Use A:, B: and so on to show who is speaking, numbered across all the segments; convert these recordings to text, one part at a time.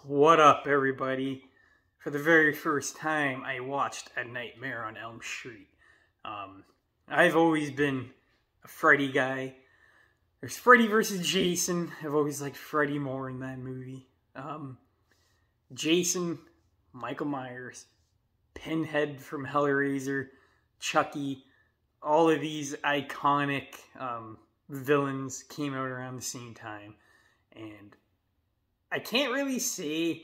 A: What up, everybody? For the very first time, I watched A Nightmare on Elm Street. I've always been a Freddy guy. There's Freddy versus Jason. I've always liked Freddy more in that movie. Jason, Michael Myers, Pinhead from Hellraiser, Chucky, all of these iconic villains came out around the same time. And I can't really say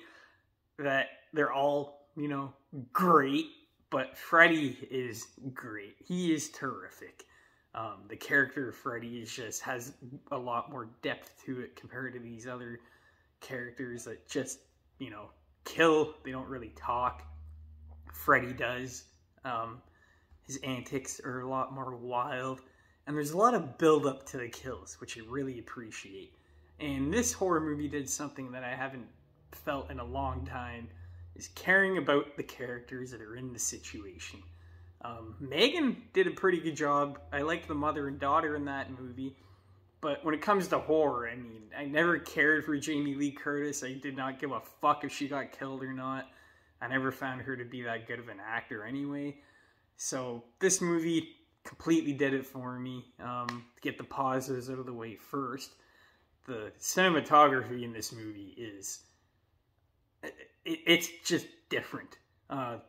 A: that they're all, great, but Freddy is great. He is terrific. The character of Freddy has a lot more depth to it compared to these other characters that just, kill. They don't really talk. Freddy does. His antics are a lot more wild. And there's a lot of build up to the kills, which I really appreciate. And this horror movie did something that I haven't felt in a long time, is caring about the characters that are in the situation. Megan did a pretty good job. I liked the mother and daughter in that movie. But when it comes to horror, I never cared for Jamie Lee Curtis. I did not give a fuck if she got killed or not. I never found her to be that good of an actor anyway. So this movie completely did it for me. To get the pauses out of the way first. The cinematography in this movie it's just different. I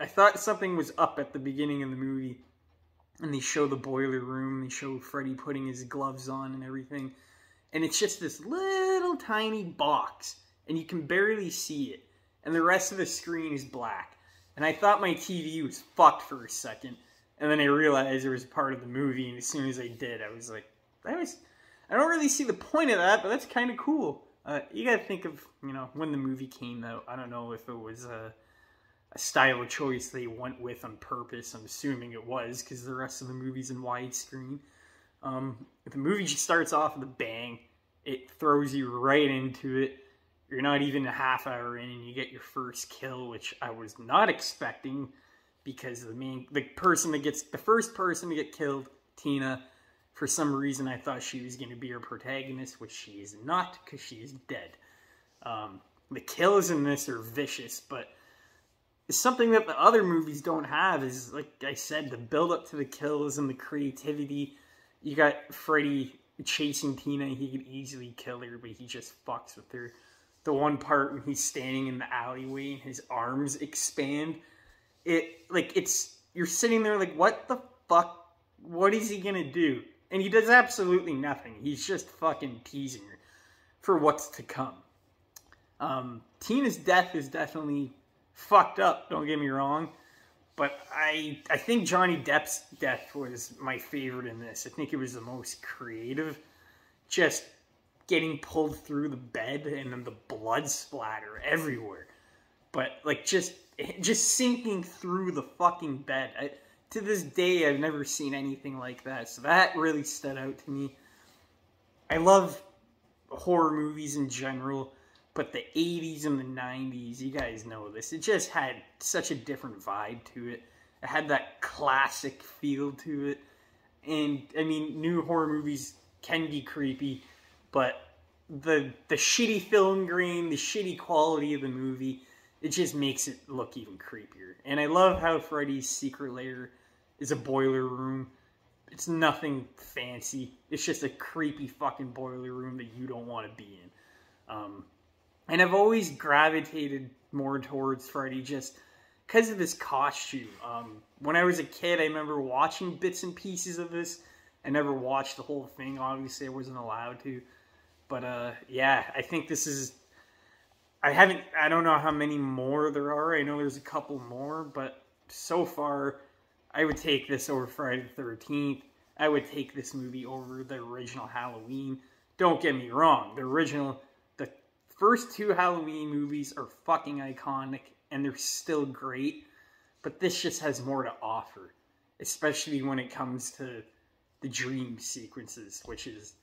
A: thought something was up at the beginning of the movie, and they show the boiler room, they show Freddy putting his gloves on and everything, and it's just this little tiny box, and you can barely see it, and the rest of the screen is black, and I thought my TV was fucked for a second, and then I realized it was part of the movie, and as soon as I did, I was like, I don't really see the point of that, but that's kind of cool. You gotta think of, when the movie came out. I don't know if it was a style choice they went with on purpose. I'm assuming it was, because the rest of the movie's in widescreen. The movie just starts off with a bang. It throws you right into it. You're not even a half hour in, and you get your first kill, which I was not expecting, because the first person to get killed, Tina. For some reason, I thought she was going to be our protagonist, which she is not, because she is dead. The kills in this are vicious, but it's something that the other movies don't have, is, like I said, the build-up to the kills and the creativity. You got Freddy chasing Tina. He could easily kill her, but he just fucks with her. The one part when he's standing in the alleyway and his arms expand, you're sitting there like, what the fuck? What is he going to do? And he does absolutely nothing. He's just fucking teasing her for what's to come. Tina's death is definitely fucked up, don't get me wrong. But I think Johnny Depp's death was my favorite in this. I think it was the most creative. Just getting pulled through the bed and then the blood splatter everywhere. But, just sinking through the fucking bed. To this day, I've never seen anything like that, so that really stood out to me. I love horror movies in general, but the 80s and the 90s, you guys know this, it just had such a different vibe to it. It had that classic feel to it, and, new horror movies can be creepy, but the shitty film grain, the shitty quality of the movie, it just makes it look even creepier. And I love how Freddy's secret lair is a boiler room. It's nothing fancy. It's just a creepy fucking boiler room that you don't want to be in. And I've always gravitated more towards Freddy just because of his costume. When I was a kid, I remember watching bits and pieces of this. I never watched the whole thing. Obviously, I wasn't allowed to. But, yeah, I think this is... I don't know how many more there are. I know there's a couple more, but so far, I would take this over Friday the 13th. I would take this movie over the original Halloween. Don't get me wrong. The first two Halloween movies are fucking iconic, and they're still great, but this just has more to offer, especially when it comes to the dream sequences, which is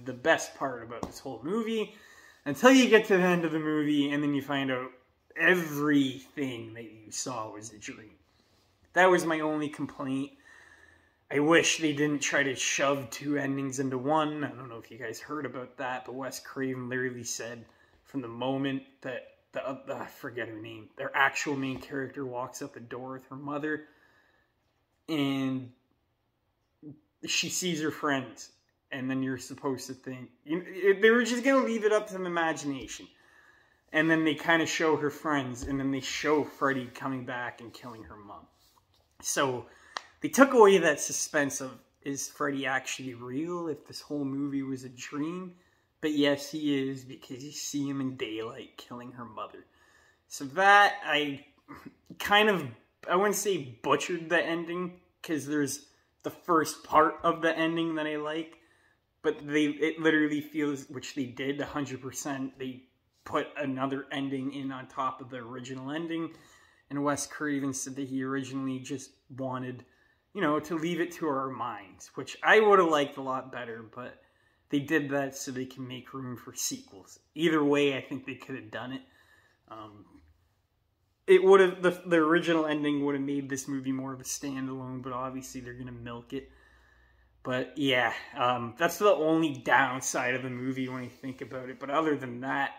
A: the best part about this whole movie. Until you get to the end of the movie, and then you find out everything that you saw was a dream. That was my only complaint. I wish they didn't try to shove two endings into one. I don't know if you guys heard about that, but Wes Craven literally said from the moment that I forget her name. Their actual main character walks out the door with her mother, and she sees her friends, and then you're supposed to think they were just gonna leave it up to the imagination, and then they kind of show her friends, and then they show Freddy coming back and killing her mom. So they took away that suspense of, is Freddy actually real? If this whole movie was a dream? But yes, he is, because you see him in daylight killing her mother. So that, I wouldn't say butchered the ending, because there's the first part of the ending that I like, but it literally feels, which they did 100%, they put another ending in on top of the original ending, and Wes Craven said that he originally just wanted, to leave it to our minds, which I would have liked a lot better, but they did that so they can make room for sequels. Either way, I think they could have done it. It would have, the original ending would have made this movie more of a standalone, but obviously they're going to milk it. But yeah, that's the only downside of the movie when you think about it. But other than that,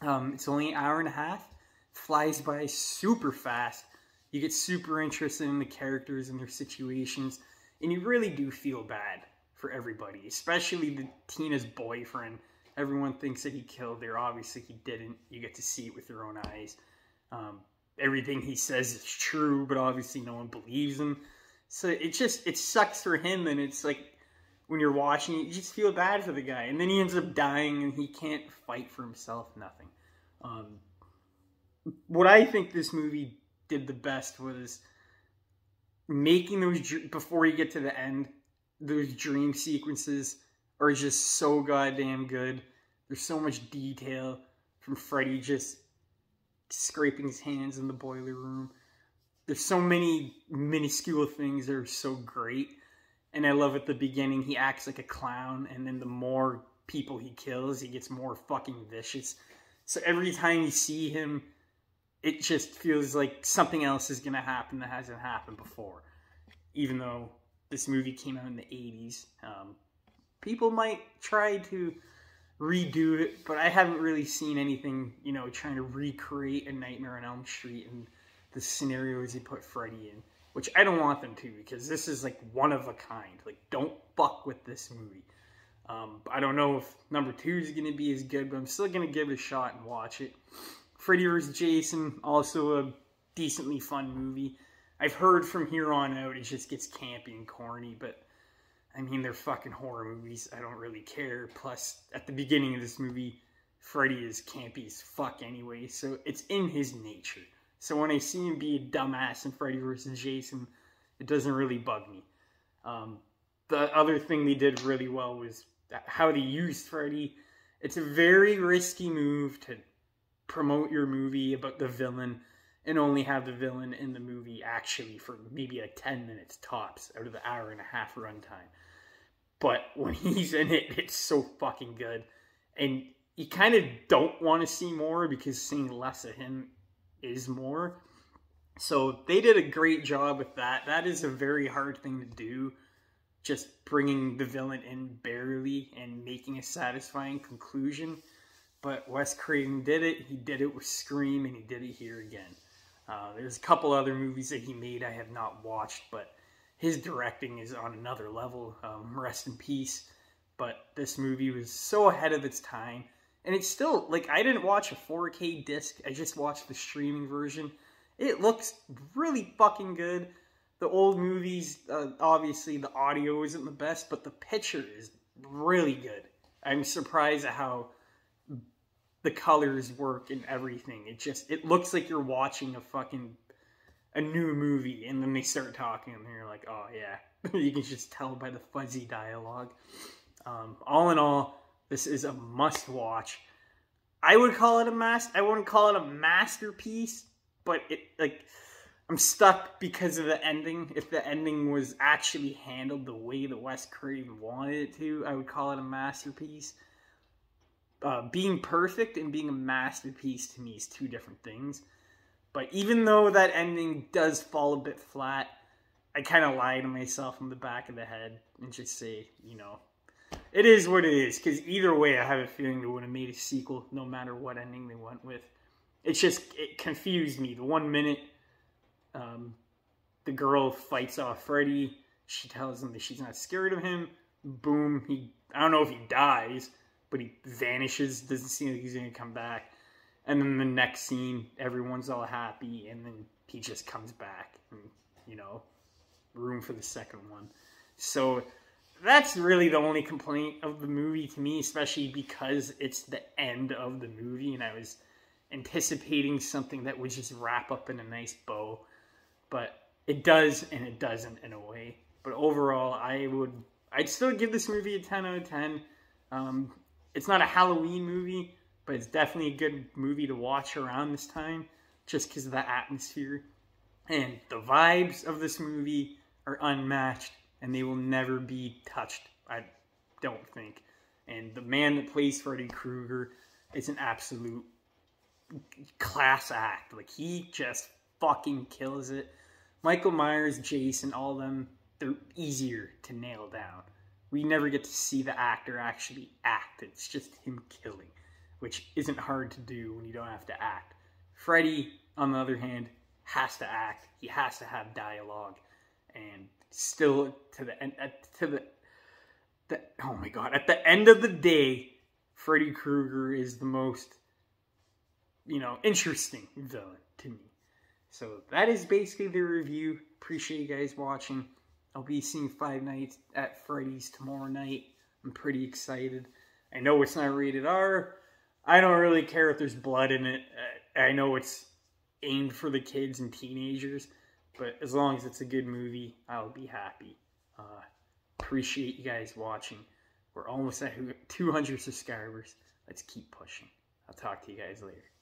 A: it's only an hour and a half. Flies by super fast. You get super interested in the characters and their situations, and you really do feel bad for everybody, especially Tina's boyfriend. Everyone thinks that he killed her. Obviously, he didn't. You get to see it with your own eyes. Everything he says is true, but obviously no one believes him. So it sucks for him, and it's like, when you're watching it, you just feel bad for the guy. And then he ends up dying, and he can't fight for himself, nothing. What I think this movie did the best was making those, before you get to the end, those dream sequences are just so goddamn good. There's so much detail, from Freddy just scraping his hands in the boiler room. There's so many minuscule things that are so great. And I love at the beginning, he acts like a clown, and then the more people he kills, he gets more fucking vicious. So every time you see him, it just feels like something else is going to happen that hasn't happened before. Even though this movie came out in the 80s. People might try to redo it, but I haven't really seen anything, trying to recreate a Nightmare on Elm Street and the scenarios they put Freddy in. Which I don't want them to, because this is like one of a kind. Like, don't fuck with this movie. I don't know if number 2 is going to be as good, but I'm still going to give it a shot and watch it. Freddy vs. Jason, also a decently fun movie. I've heard from here on out it just gets campy and corny, but I mean, they're fucking horror movies. I don't really care. Plus, at the beginning of this movie, Freddy is campy as fuck anyway, so it's in his nature. So when I see him be a dumbass in Freddy vs. Jason, it doesn't really bug me. The other thing they did really well was how they used Freddy. It's a very risky move to promote your movie about the villain and only have the villain in the movie actually for maybe like 10 minutes tops out of the hour and a half runtime. But when he's in it, it's so fucking good. And you kind of don't want to see more, because seeing less of him is more. So they did a great job with that. That is a very hard thing to do. Just bringing the villain in barely and making a satisfying conclusion. But Wes Craven did it. He did it with Scream, and he did it here again. There's a couple other movies that he made I have not watched, but his directing is on another level. Rest in peace. But this movie was so ahead of its time. And it's still, like, I didn't watch a 4K disc. I just watched the streaming version. It looks really fucking good. The old movies, obviously the audio isn't the best, but the picture is really good. I'm surprised at how the colors work and everything. It looks like you're watching a new movie, and then they start talking, and you're like, oh yeah. You can just tell by the fuzzy dialogue. All in all, this is a must-watch. I wouldn't call it a masterpiece, but I'm stuck because of the ending. If the ending was actually handled the way that Wes Craven wanted it to, I would call it a masterpiece. Being perfect and being a masterpiece to me is two different things. But even though that ending does fall a bit flat, I kind of lie to myself in the back of the head and just say, it is what it is. Because either way, I have a feeling they would have made a sequel no matter what ending they went with. it confused me. The 1 minute, the girl fights off Freddy. She tells him that she's not scared of him. Boom. I don't know if he dies, but he vanishes. Doesn't seem like he's going to come back. And then the next scene, everyone's all happy, and then he just comes back. And, you know, room for the second one. So that's really the only complaint of the movie to me, especially because it's the end of the movie, and I was anticipating something that would just wrap up in a nice bow. But it does, and it doesn't in a way. But overall, I'd still give this movie a 10 out of 10. It's not a Halloween movie, but it's definitely a good movie to watch around this time, just because of the atmosphere. And the vibes of this movie are unmatched, and they will never be touched, I don't think. And the man that plays Freddy Krueger is an absolute class act. Like, he just fucking kills it. Michael Myers, Jason, all of them, they're easier to nail down. We never get to see the actor actually act. It's just him killing, which isn't hard to do when you don't have to act. Freddy, on the other hand, has to act. He has to have dialogue. And still, to the end, oh my god, at the end of the day, Freddy Krueger is the most, you know, interesting villain to me. So that is basically the review. Appreciate you guys watching. I'll be seeing Five Nights at Freddy's tomorrow night. I'm pretty excited. I know it's not rated R. I don't really care if there's blood in it. I know it's aimed for the kids and teenagers, but as long as it's a good movie, I'll be happy. Appreciate you guys watching. We're almost at 200 subscribers. Let's keep pushing. I'll talk to you guys later.